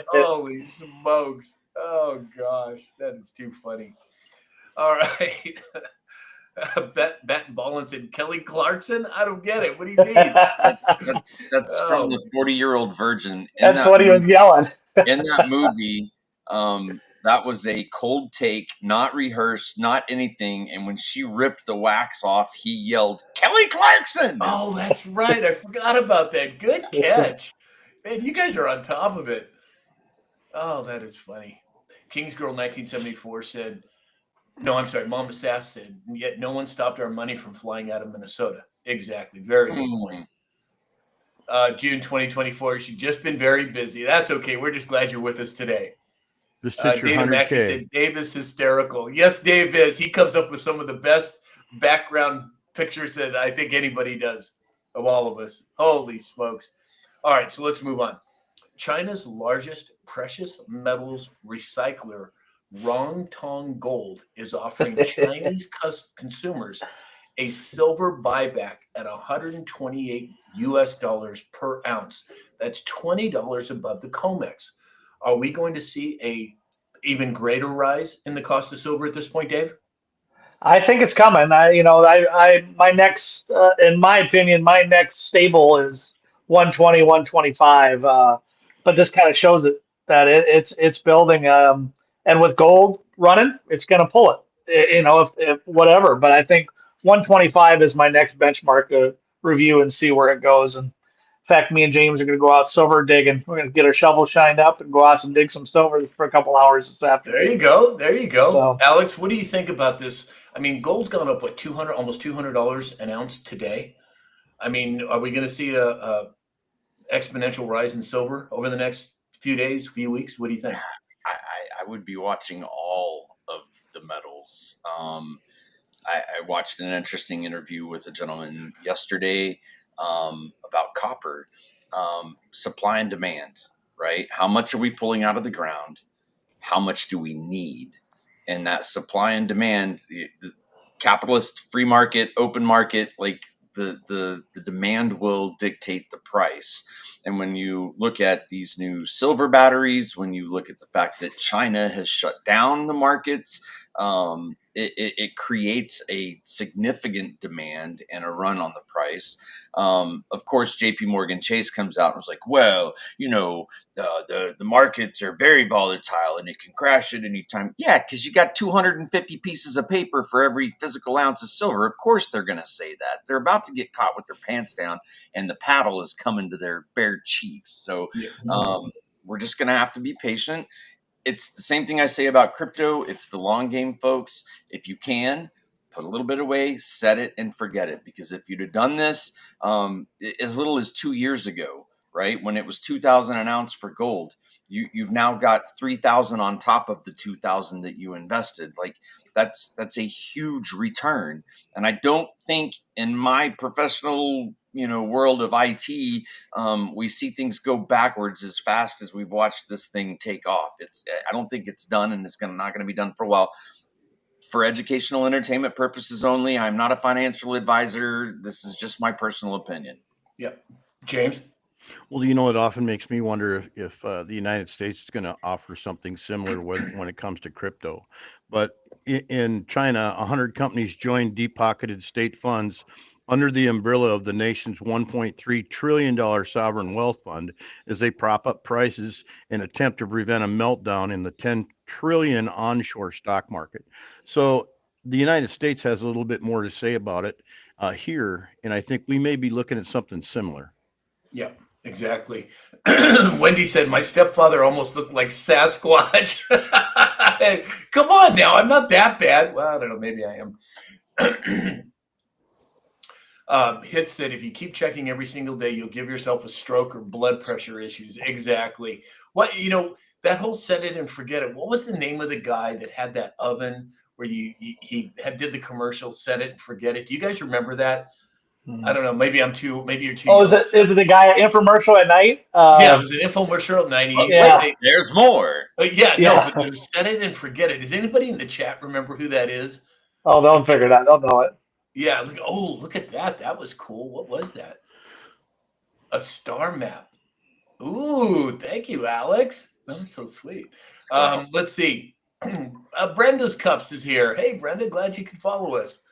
Holy smokes. Oh, gosh. That is too funny. All right. Bet and Ballin said, Kelly Clarkson? I don't get it. What do you mean? That's from the 40-year-old virgin. That's what he was yelling. In that movie, that was a cold take, not rehearsed, not anything. And when she ripped the wax off, he yelled, Kelly Clarkson! Oh, that's right. I forgot about that. Good catch. Man, you guys are on top of it. Oh, that is funny. Kingsgirl 1974 said, no, I'm sorry, Mama Sass said, yet no one stopped our money from flying out of Minnesota. Exactly. Very good point. June 2024, she's just been very busy. That's okay. We're just glad you're with us today. David Mackey said, Dave is hysterical. Yes, Dave is. He comes up with some of the best background pictures that I think anybody does of all of us. Holy smokes. All right, so let's move on. China's largest precious metals recycler, Rongtong Gold, is offering Chinese consumers a silver buyback at $128 per ounce. That's $20 above the COMEX. Are we going to see a even greater rise in the cost of silver at this point, Dave? I think it's coming. My next, in my opinion, my next stable is 120, 125. But this kind of shows that it's building. And with gold running, it's going to pull it. If whatever. But I think 125 is my next benchmark to review and see where it goes. And in fact, me and James are going to go out silver digging. We're going to get our shovel shined up and go out and dig some silver for a couple hours this There you afternoon. go. There you go. So Alex, what do you think about this? I mean, gold's gone up, what, 200, almost $200 an ounce today? I mean, are we going to see a exponential rise in silver over the next few days, few weeks? What do you think? I would be watching all of the metals. I watched an interesting interview with a gentleman yesterday about copper, supply and demand, right? How much are we pulling out of the ground? How much do we need? And that supply and demand, the capitalist, free market, open market, like the demand will dictate the price. And when you look at these new silver batteries, when you look at the fact that China has shut down the markets, it creates a significant demand and a run on the price. Of course, JP Morgan Chase comes out and was like, well, the markets are very volatile and it can crash at any time. Yeah, because you got 250 pieces of paper for every physical ounce of silver. Of course they're going to say that. They're about to get caught with their pants down and the paddle is coming to their bare cheeks. So we're just going to have to be patient. It's the same thing I say about crypto. It's the long game, folks. If you can, put a little bit away, set it and forget it. Because if you'd have done this as little as 2 years ago, right, when it was 2,000 an ounce for gold, you've now got 3,000 on top of the 2,000 that you invested. Like that's a huge return. And I don't think in my professional world of IT, we see things go backwards as fast as we've watched this thing take off. I don't think it's done, and it's not going to be done for a while. For educational entertainment purposes only. I'm not a financial advisor. This is just my personal opinion. Yep. James? Well, it often makes me wonder if the United States is going to offer something similar when it comes to crypto. But in China, 100 companies joined deep-pocketed state funds under the umbrella of the nation's $1.3 trillion sovereign wealth fund as they prop up prices and attempt to prevent a meltdown in the 10 trillion onshore stock market. So the United States has a little bit more to say about it here, and I think we may be looking at something similar. Yep. Exactly. Wendy said, my stepfather almost looked like Sasquatch. Come on now. I'm not that bad. Well, I don't know. Maybe I am. Hit said, if you keep checking every single day, you'll give yourself a stroke or blood pressure issues. Exactly. That whole set it and forget it. What was the name of the guy that had that oven where he did the commercial, set it and forget it? Do you guys remember that? I don't know. Maybe you're too Oh, young. is it the guy infomercial at night? Yeah, it was an infomercial at 90. Yeah. There's more. But but there's set it and forget it. Does anybody in the chat remember who that is? Oh, they'll figure it out. They'll know it. Yeah, look at that. That was cool. What was that? A star map. Ooh, thank you, Alex. That was so sweet. Let's see. Brenda's Cups is here. Hey, Brenda, glad you could follow us.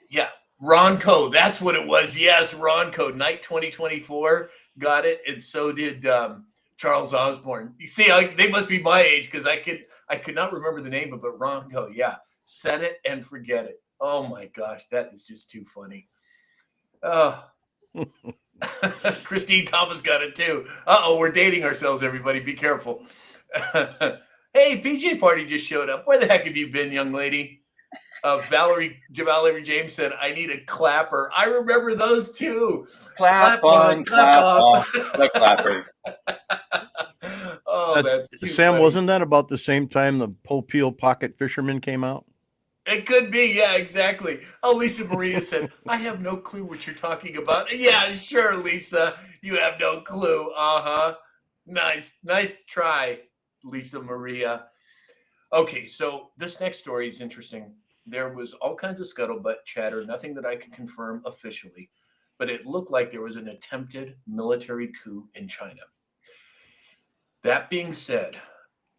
Yeah, Ronco, that's what it was. Yes, Ronco, Night 2024, got it, and so did Charles Osborne. You see, they must be my age because I could not remember the name of it. Ronco, yeah, set it and forget it. Oh my gosh, that is just too funny. Oh, Christine Thomas got it too. We're dating ourselves, everybody. Be careful. Hey, PJ Party just showed up. Where the heck have you been, young lady? Valerie James said, I need a clapper. I remember those too. Clap on, clap off, the clapper. Oh, that's too Sam, funny. wasn't that about the same time the Popeel Pocket Fisherman came out? It could be, yeah, exactly. Oh, Lisa Maria said, I have no clue what you're talking about. Yeah, sure, Lisa. You have no clue. Uh-huh. Nice try, Lisa Maria. Okay, so this next story is interesting. There was all kinds of scuttlebutt chatter, nothing that I could confirm officially, but it looked like there was an attempted military coup in China. That being said,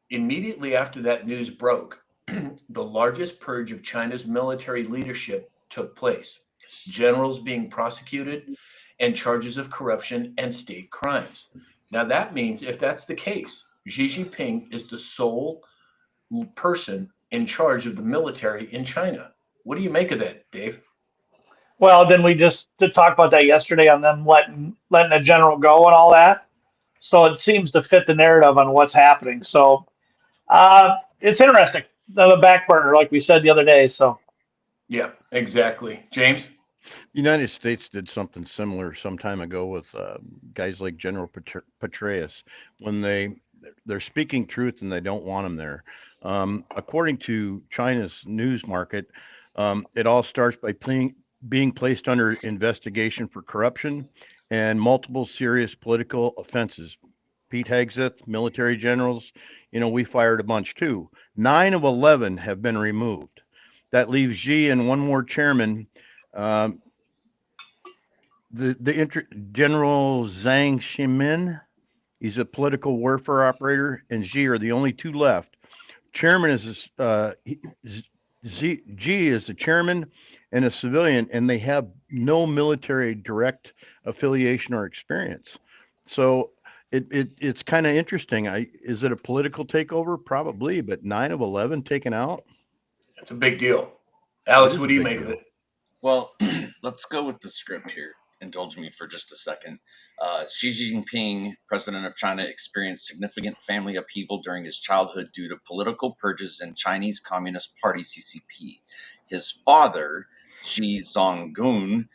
immediately after that news broke, the largest purge of China's military leadership took place, generals being prosecuted and charges of corruption and state crimes. Now, that means if that's the case, Xi Jinping is the sole person in charge of the military in China. What do you make of that, Dave? Well, then we just to talk about that yesterday on them letting the general go and all that. So it seems to fit the narrative on what's happening. So it's interesting. The back burner, like we said the other day. So Yeah, exactly. James? The United States did something similar some time ago with guys like General Petraeus when they're speaking truth and they don't want them there. According to China's news market, it all starts by being placed under investigation for corruption and multiple serious political offenses. Pete Hegseth, military generals, we fired a bunch too. 9 of 11 have been removed. That leaves Xi and one more chairman. Um, General Zhang Ximin, he's a political warfare operator, and Xi are the only two left. Chairman is Xi is the chairman and a civilian, and they have no military direct affiliation or experience. So it's kind of interesting. Is it a political takeover? Probably, but 9 of 11 taken out. That's a big deal. It Alex, is what a do you big make of deal. it? Well, let's go with the script here. Indulge me for just a second. Xi Jinping, president of China, experienced significant family upheaval during his childhood due to political purges in Chinese Communist Party (CCP). His father, Xi Zonggun,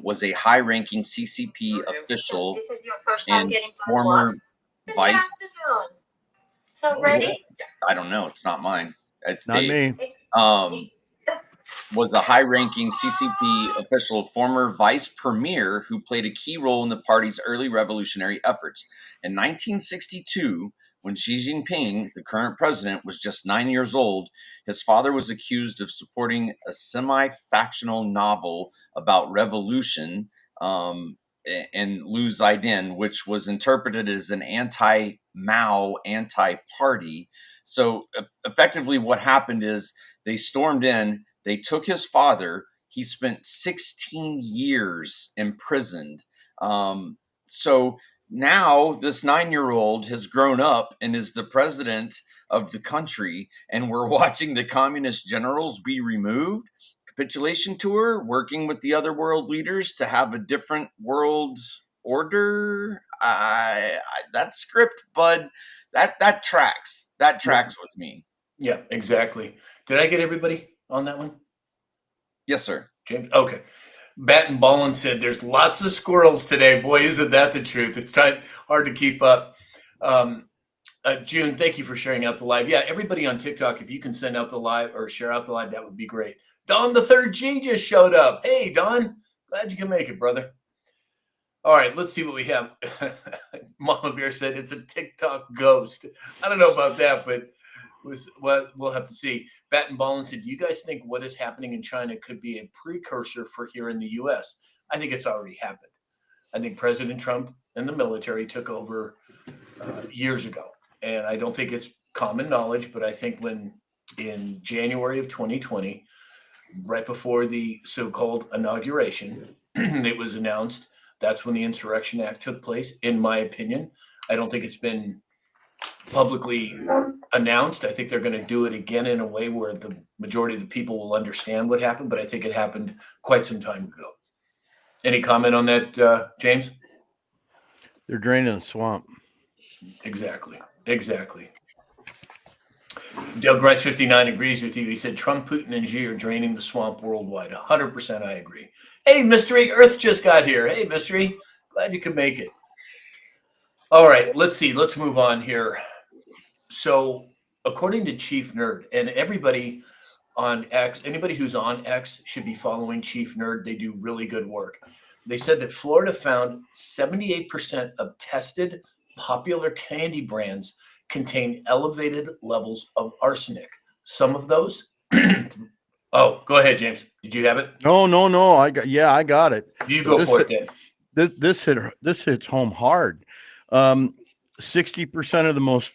was a high-ranking CCP official and former vice. I don't know. It's not mine. It's Not Dave. me. Was a high-ranking CCP official, former vice premier, who played a key role in the party's early revolutionary efforts. In 1962, when Xi Jinping, the current president, was just 9 years old, his father was accused of supporting a semi-factional novel about revolution, and Liu Zidane, which was interpreted as an anti-Mao, anti-party. So effectively what happened is they stormed in, they took his father. He spent 16 years imprisoned. So now this 9-year-old has grown up and is the president of the country, and we're watching the communist generals be removed. Capitulation tour, working with the other world leaders to have a different world order. That script, bud, that tracks. That tracks with me. Yeah, exactly. Did I get everybody on that one? Yes, sir. James? Okay. Bat and Ballin said there's lots of squirrels today. Boy, isn't that the truth? It's hard to keep up. June, thank you for sharing out the live. Yeah, everybody on TikTok, if you can send out the live or share out the live, that would be great. Don the third G just showed up. Hey, Don, glad you can make it, brother. All right, let's see what we have. Mama Bear said it's a TikTok ghost. I don't know about that, but we'll have to see. Bat and Ballin said, do you guys think what is happening in China could be a precursor for here in the U.S.? I think it's already happened. I think President Trump and the military took over years ago. And I don't think it's common knowledge, but I think when in January of 2020, right before the so-called inauguration, it was announced that's when the Insurrection Act took place, in my opinion. I don't think it's been publicly announced. I think they're going to do it again in a way where the majority of the people will understand what happened, but I think it happened quite some time ago. Any comment on that, James? They're draining the swamp. Exactly. Dale Grice 59 agrees with you. He said Trump, Putin, and Xi are draining the swamp worldwide. 100% I agree. Hey, Mystery, Earth just got here. Hey, Mystery, glad you could make it. All right, let's see. Let's move on here. So, according to Chief Nerd, and everybody on X, anybody who's on X should be following Chief Nerd. They do really good work. They said that Florida found 78% of tested popular candy brands contain elevated levels of arsenic. Some of those. Oh, go ahead, James. Did you have it? No. I got it. You go for it then. This hits home hard. 60% of the most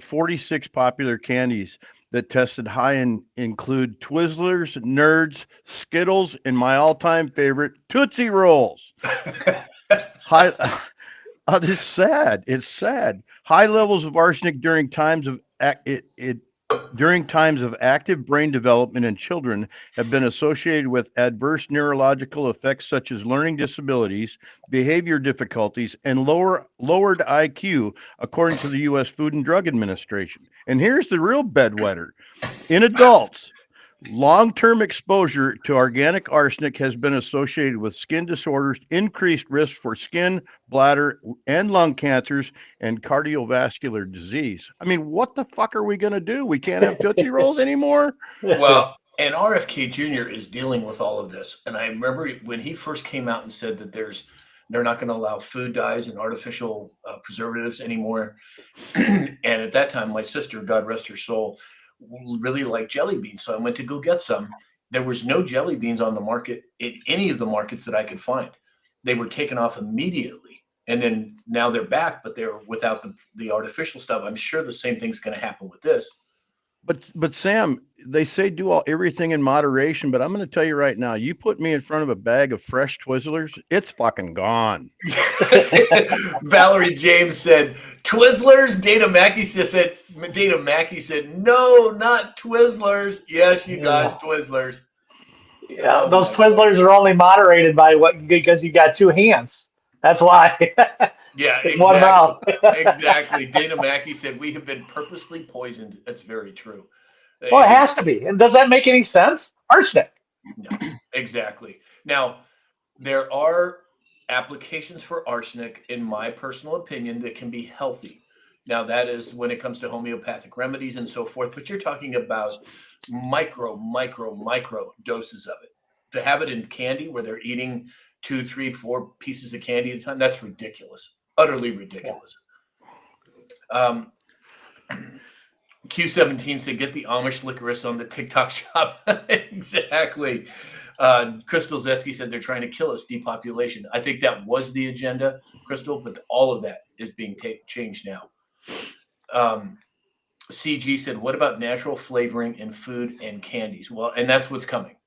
46 popular candies that tested high include Twizzlers, Nerds, Skittles, and my all-time favorite, Tootsie Rolls. High, this is sad. It's sad. High levels of arsenic during times of during times of active brain development in children have been associated with adverse neurological effects such as learning disabilities, behavior difficulties, and lowered IQ, according to the U.S. Food and Drug Administration. And here's the real bedwetter. In adults, long-term exposure to organic arsenic has been associated with skin disorders, increased risk for skin, bladder, and lung cancers, and cardiovascular disease. I mean, what the fuck are we going to do? We can't have Tootsie Rolls anymore? Well, and RFK Jr. is dealing with all of this. And I remember when he first came out and said that they're not going to allow food dyes and artificial preservatives anymore. And at that time, my sister, God rest her soul, really liked jelly beans. So I went to go get some. There was no jelly beans on the market in any of the markets that I could find. They were taken off immediately. And then now they're back, but they're without the artificial stuff. I'm sure the same thing's going to happen with this. But Sam, they say do everything in moderation, but I'm going to tell you right now, you put me in front of a bag of fresh Twizzlers, it's fucking gone. Valerie James said Twizzlers. Dana Mackey said no, not Twizzlers. Yes, you guys, Twizzlers. Yeah, those Twizzlers are only moderated by because you got two hands. That's why. Yeah, One mouth. Exactly. Dana Mackey said we have been purposely poisoned. That's very true. Well, it has to be. And does that make any sense? Arsenic. No, exactly. Now, there are applications for arsenic, in my personal opinion, that can be healthy. Now, that is when it comes to homeopathic remedies and so forth, but you're talking about micro doses of it. To have it in candy where they're eating 2, 3, 4 pieces of candy at a time, that's ridiculous. Utterly ridiculous. Q17 said, get the Amish licorice on the TikTok shop. Exactly. Crystal Zeski said they're trying to kill us, depopulation. I think that was the agenda, Crystal, but all of that is being changed now. CG said, what about natural flavoring in food and candies? Well, and that's what's coming.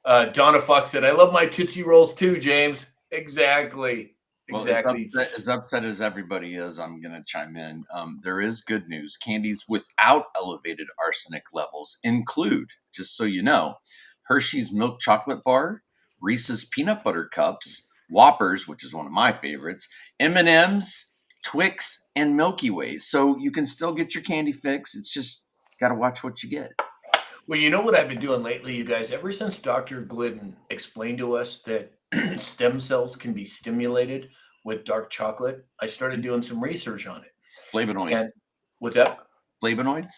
Donna Fox said, I love my Tootsie Rolls too, James. Exactly. Well, as upset as everybody is, I'm going to chime in. There is good news. Candies without elevated arsenic levels include, just so you know, Hershey's milk chocolate bar, Reese's peanut butter cups, Whoppers, which is one of my favorites, M&M's, Twix, and Milky Ways. So you can still get your candy fix. It's just got to watch what you get. Well, you know what I've been doing lately, you guys? Ever since Dr. Glidden explained to us that stem cells can be stimulated with dark chocolate, I started doing some research on it. Flavonoids. And what's that? Flavonoids?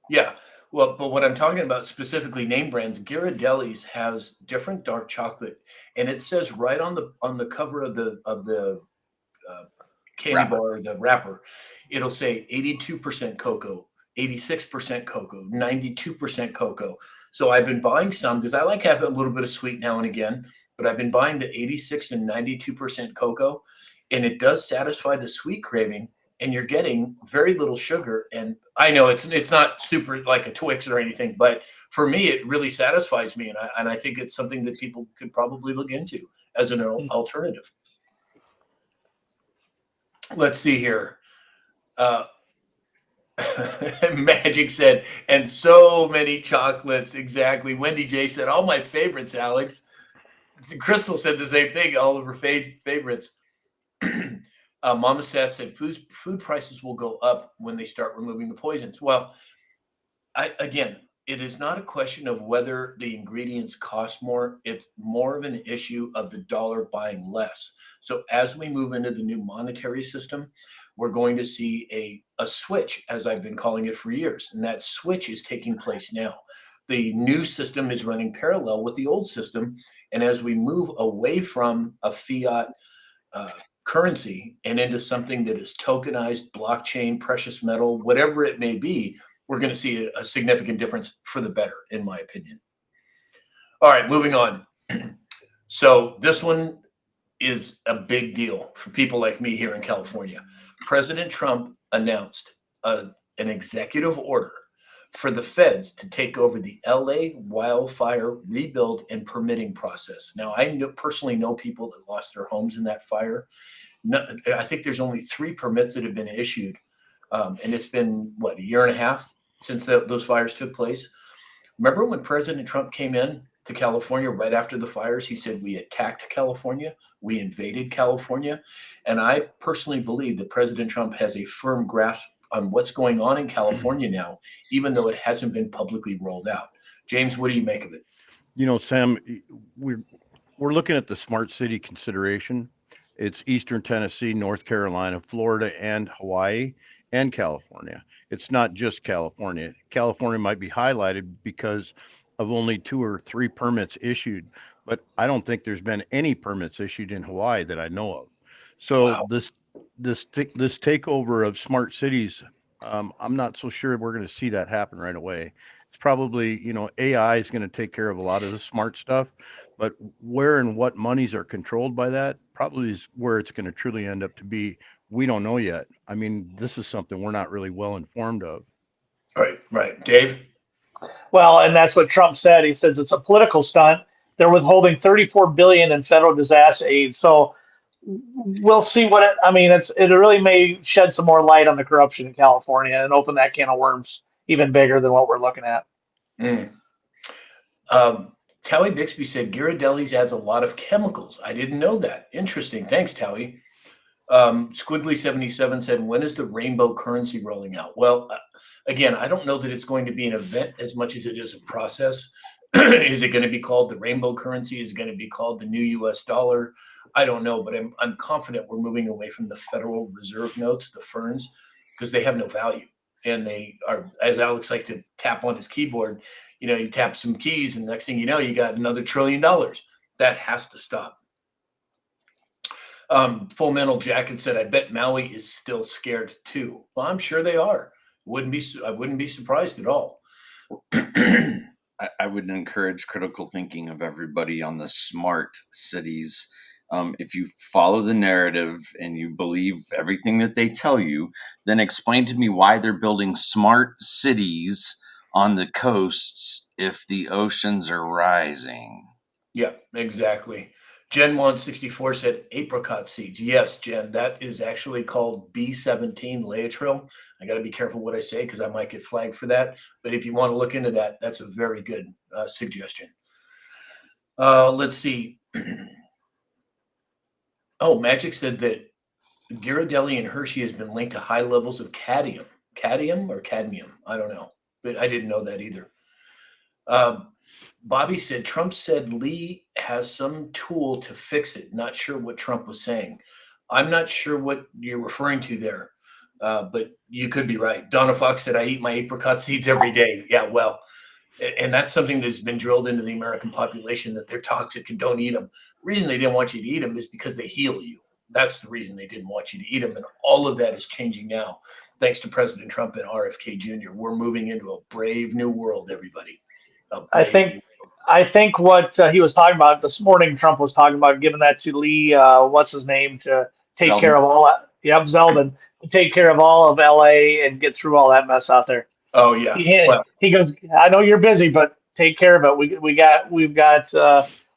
Yeah. Well, but what I'm talking about specifically name brands, Ghirardelli's has different dark chocolate, and it says right on the cover of the candy Wrapper. bar, the wrapper, it'll say 82% cocoa, 86% cocoa, 92% cocoa. So I've been buying some because I like having a little bit of sweet now and again, but I've been buying the 86 and 92% cocoa, and it does satisfy the sweet craving, and you're getting very little sugar. And I know it's not super like a Twix or anything, but for me, it really satisfies me. And I think it's something that people could probably look into as an alternative. Let's see here. Magic said, and so many chocolates. Exactly. Wendy J said, all my favorites, Alex. Crystal said the same thing, all of her favorites. Mama Seth said, food prices will go up when they start removing the poisons. Well, again, it is not a question of whether the ingredients cost more. It's more of an issue of the dollar buying less. So as we move into the new monetary system, we're going to see a switch, as I've been calling it for years. And that switch is taking place now. The new system is running parallel with the old system. And as we move away from a fiat currency and into something that is tokenized, blockchain, precious metal, whatever it may be, we're going to see a significant difference for the better, in my opinion. All right, moving on. So this one is a big deal for people like me here in California. President Trump announced an executive order for the feds to take over the LA wildfire rebuild and permitting process. Now, I personally know people that lost their homes in that fire. No, I think there's only 3 permits that have been issued, and it's been what, a year and a half since those fires took place. Remember when President Trump came in to California right after the fires? He said we attacked California, we invaded California, and I personally believe that President Trump has a firm grasp on what's going on in California now, even though it hasn't been publicly rolled out. James, what do you make of it? Sam, we're looking at the smart city consideration. It's Eastern Tennessee, North Carolina, Florida, and Hawaii, and California. It's not just California. California might be highlighted because of only 2 or 3 permits issued, but I don't think there's been any permits issued in Hawaii that I know of. So Wow. this takeover of smart cities, I'm not so sure we're going to see that happen right away. It's probably, AI is going to take care of a lot of the smart stuff, but where and what monies are controlled by that probably is where it's going to truly end up to be. We don't know yet. I mean, this is something we're not really well informed of. Right. Dave? Well, and that's what Trump said. He says it's a political stunt. They're withholding 34 billion in federal disaster aid. So we'll see what it. I mean, it really may shed some more light on the corruption in California and open that can of worms even bigger than what we're looking at. Mm. Towie Bixby said Ghirardelli's adds a lot of chemicals. I didn't know that. Interesting. Thanks, Towie. Squiggly77 said, when is the rainbow currency rolling out? Well, again, I don't know that it's going to be an event as much as it is a process. Is it going to be called the rainbow currency? Is it going to be called the new US dollar? I don't know, but I'm confident we're moving away from the Federal Reserve notes, the ferns, because they have no value. And they are, as Alex likes to tap on his keyboard, you tap some keys, and next thing you know, you got another $1 trillion. That has to stop. Full Metal Jacket said, I bet Maui is still scared too. Well, I'm sure they are. I wouldn't be surprised at all. I would encourage critical thinking of everybody on the smart cities. If you follow the narrative and you believe everything that they tell you, then explain to me why they're building smart cities on the coasts if the oceans are rising. Yeah, exactly. Gen164 said apricot seeds. Yes, Jen, that is actually called B17 Laetrile. I got to be careful what I say because I might get flagged for that. But if you want to look into that, that's a very good suggestion. Let's see. Oh, Magic said that Ghirardelli and Hershey has been linked to high levels of cadmium. Cadmium or cadmium? I don't know. But I didn't know that either. Bobby said, Trump said Lee has some tool to fix it. Not sure what Trump was saying. I'm not sure what you're referring to there, but you could be right. Donna Fox said, I eat my apricot seeds every day. Yeah, well, and that's something that's been drilled into the American population, that they're toxic and don't eat them. The reason they didn't want you to eat them is because they heal you. That's the reason they didn't want you to eat them. And all of that is changing now, thanks to President Trump and RFK Jr. We're moving into a brave new world, everybody. I think what he was talking about this morning, Trump was talking about giving that to Lee, what's his name, to take care of all that. Yep, Zeldin, to take care of all of LA and get through all that mess out there. Oh yeah. He goes, I know you're busy, but take care of it. We've got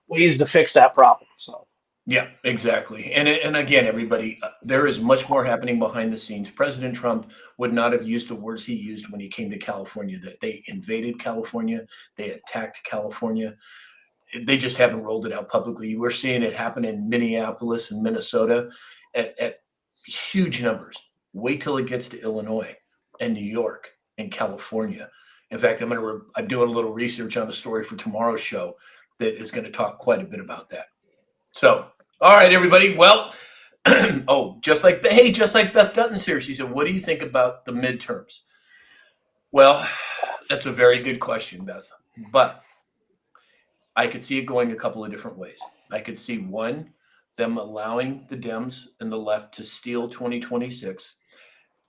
ways to fix that problem. So. Yeah, exactly. And again, everybody, there is much more happening behind the scenes. President Trump would not have used the words he used when he came to California, that they invaded California, they attacked California. They just haven't rolled it out publicly. We're seeing it happen in Minneapolis and Minnesota at huge numbers. Wait till it gets to Illinois and New York and California. In fact, I'm doing a little research on a story for tomorrow's show that is going to talk quite a bit about that. So, all right, everybody. Well, just like Beth Dutton's here. She said, what do you think about the midterms? Well, that's a very good question, Beth. But I could see it going a couple of different ways. I could see one, them allowing the Dems and the left to steal 2026,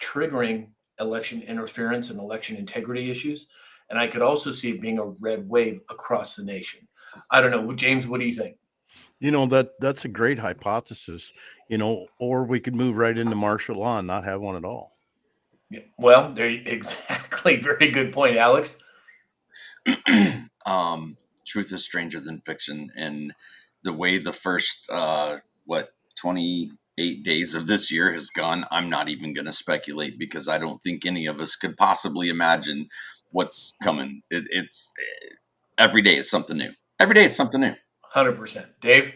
triggering election interference and election integrity issues. And I could also see it being a red wave across the nation. I don't know. James, what do you think? That's a great hypothesis, or we could move right into martial law and not have one at all. Yeah, well, exactly. Exactly. Very good point, Alex. Truth is stranger than fiction, and the way the first 28 days of this year has gone, I'm not even going to speculate because I don't think any of us could possibly imagine what's coming. It's every day is something new. Every day is something new. 100%. Dave?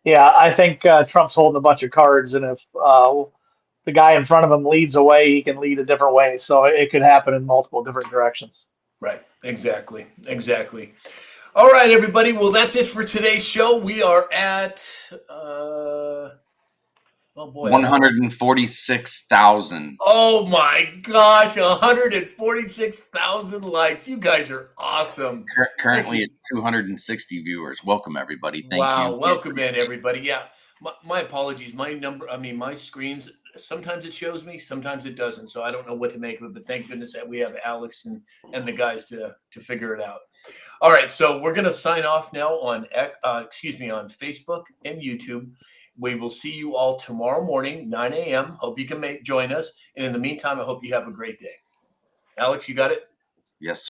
Yeah, I think Trump's holding a bunch of cards, and if the guy in front of him leads away, he can lead a different way. So it could happen in multiple different directions. Right. Exactly. Exactly. All right, everybody. Well, that's it for today's show. We are at, oh boy. 146,000. Oh my gosh, 146,000 likes. You guys are awesome. Currently at 260 viewers. Welcome, everybody. Thank Wow. you. Welcome in, everybody. Yeah. My apologies. My screens, sometimes it shows me, sometimes it doesn't. So I don't know what to make of it, but thank goodness that we have Alex and the guys to figure it out. All right. So we're going to sign off now on, on Facebook and YouTube. We will see you all tomorrow morning, 9 a.m. Hope you can join us. And in the meantime, I hope you have a great day. Alex, you got it? Yes,